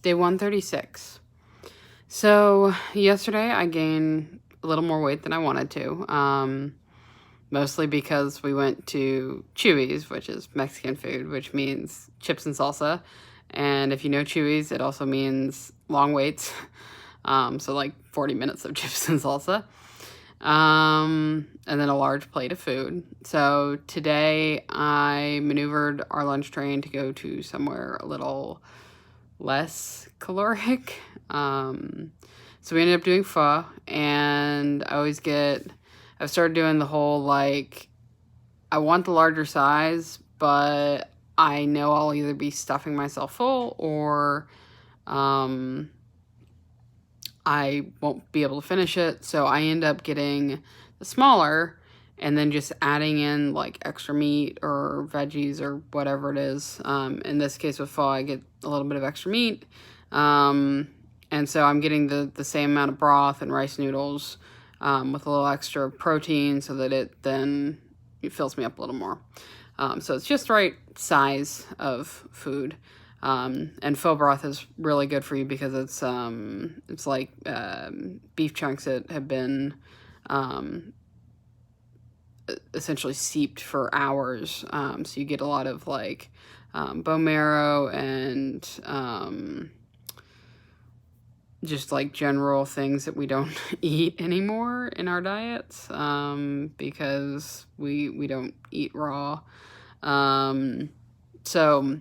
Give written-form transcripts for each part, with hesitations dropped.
Day 136. So yesterday I gained a little more weight than I wanted to, mostly because we went to Chewy's, which is Mexican food, which means chips and salsa. And if you know Chewy's, it also means long waits. So like 40 minutes of chips and salsa. And then a large plate of food. So today I maneuvered our lunch train to go to somewhere a little less caloric. So we ended up doing pho, and I've started doing the whole, like, I want the larger size, but I know I'll either be stuffing myself full or, I won't be able to finish it. So I end up getting the smaller and then just adding in like extra meat or veggies or whatever it is. In this case with pho, I get a little bit of extra meat. And so I'm getting the same amount of broth and rice noodles with a little extra protein so that it fills me up a little more. So it's just the right size of food. And pho broth is really good for you because it's like beef chunks that have been essentially steeped for hours. So you get a lot of like bone marrow and just like general things that we don't eat anymore in our diets because we don't eat raw. So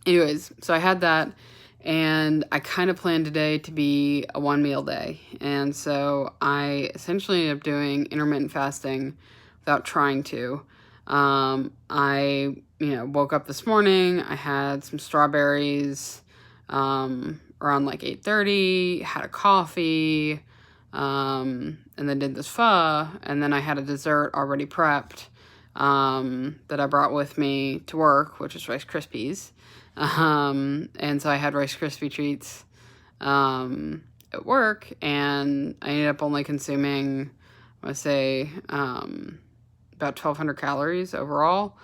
anyways, so I had that, and I kind of planned today to be a 1-meal day. And so I essentially ended up doing intermittent fasting without trying to. I woke up this morning, I had some strawberries around like 8:30, had a coffee, and then did this pho, and then I had a dessert already prepped that I brought with me to work, which is Rice Krispies. And so I had Rice Krispie treats at work, and I ended up only consuming, I would say, about 1,200 calories overall.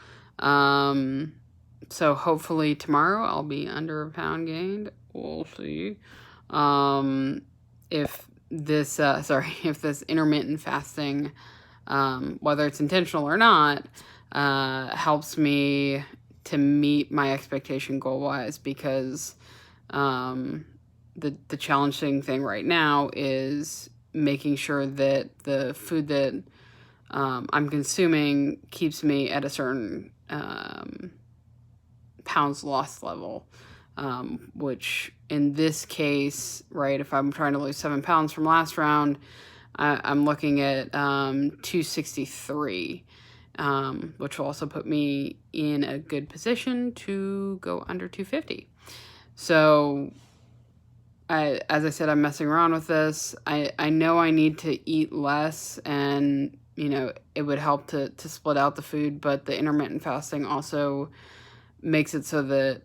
So hopefully tomorrow I'll be under a pound gained. We'll see. If this intermittent fasting, whether it's intentional or not, helps me to meet my expectation goal-wise, because the challenging thing right now is making sure that the food that I'm consuming keeps me at a certain pounds lost level, which in this case, right, if I'm trying to lose 7 pounds from last round, I'm looking at 263. Which will also put me in a good position to go under 250. So, as I said, I'm messing around with this. I know I need to eat less, and, it would help to split out the food, but the intermittent fasting also makes it so that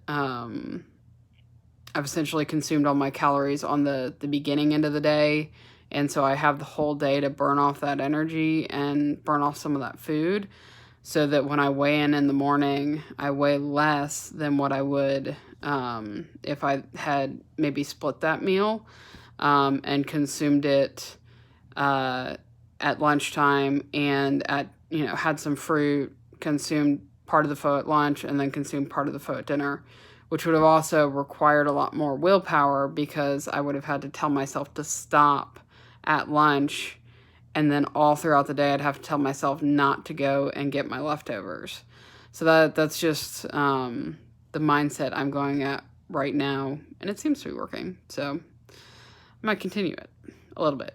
I've essentially consumed all my calories on the beginning end of the day, and so I have the whole day to burn off that energy and burn off some of that food, so that when I weigh in the morning, I weigh less than what I would if I had maybe split that meal and consumed it at lunchtime, and had some fruit, consumed part of the pho at lunch, and then consumed part of the pho at dinner, which would have also required a lot more willpower, because I would have had to tell myself to stop at lunch, and then all throughout the day I'd have to tell myself not to go and get my leftovers. So that's just the mindset I'm going at right now, and it seems to be working. So I might continue it a little bit.